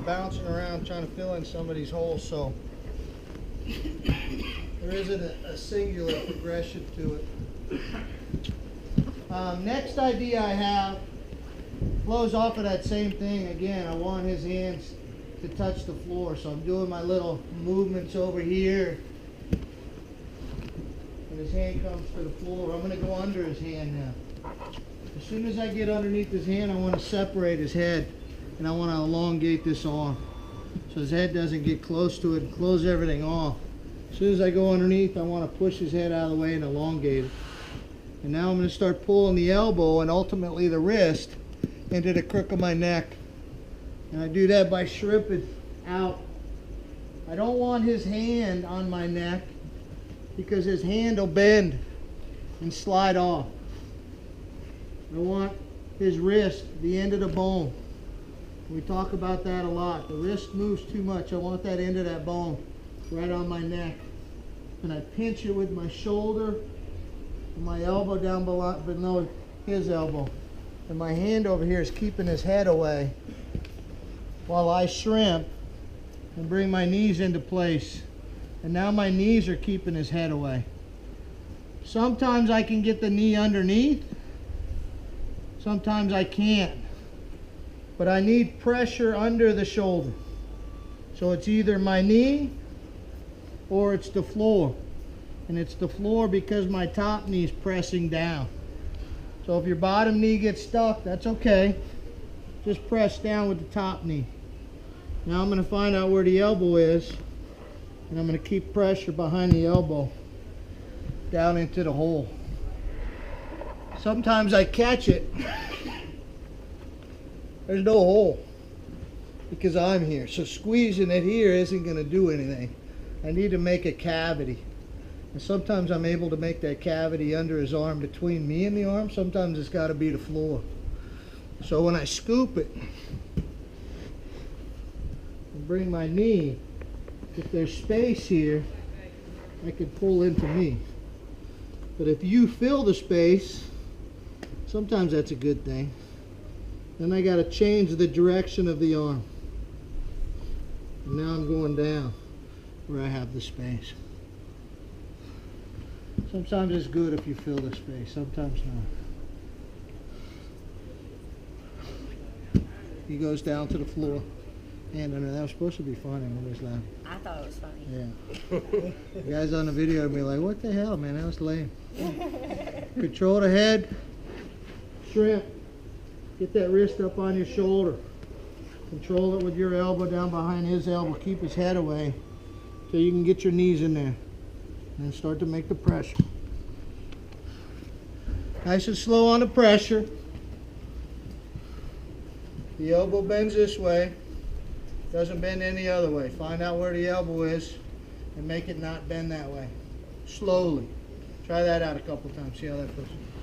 bouncing around trying to fill in some of these holes, so there isn't a singular progression to it. Next idea I have flows off of that same thing. Again, I want his hands to touch the floor, so I'm doing my little movements over here, and his hand comes to the floor. I'm going to go under his hand now. As soon as I get underneath his hand, I want to separate his head, and I want to elongate this arm so his head doesn't get close to it and close everything off. As soon as I go underneath, I want to push his head out of the way and elongate it. And now I'm going to start pulling the elbow and ultimately the wrist into the crook of my neck. And I do that by shrimping out. I don't want his hand on my neck because his hand will bend and slide off. I want his wrist, the end of the bone. We talk about that a lot. The wrist moves too much. I want that end of that bone right on my neck. And I pinch it with my shoulder and my elbow down below his elbow. And my hand over here is keeping his head away while I shrimp and bring my knees into place. And now my knees are keeping his head away. Sometimes I can get the knee underneath. Sometimes I can't. But I need pressure under the shoulder. So it's either my knee or it's the floor. And it's the floor because my top knee is pressing down. So if your bottom knee gets stuck, that's okay. Just press down with the top knee. Now I'm going to find out where the elbow is, and I'm going to keep pressure behind the elbow down into the hole. Sometimes I catch it. There's no hole because I'm here. So squeezing it here isn't going to do anything. I need to make a cavity. And sometimes I'm able to make that cavity under his arm between me and the arm. Sometimes it's got to be the floor. So when I scoop it and bring my knee, if there's space here, I can pull into me. But if you fill the space, sometimes that's a good thing. Then I got to change the direction of the arm. And now I'm going down where I have the space. Sometimes it's good if you fill the space, sometimes not. He goes down to the floor. And that was supposed to be funny. Nobody's laughing. I thought it was funny. Yeah. The guys on the video will be like, what the hell, man? That was lame. Control the head. Shrimp. Get that wrist up on your shoulder. Control it with your elbow down behind his elbow. Keep his head away so you can get your knees in there. And then start to make the pressure. Nice and slow on the pressure. The elbow bends this way. Doesn't bend any other way. Find out where the elbow is and make it not bend that way. Slowly. Try that out a couple times. See how that feels.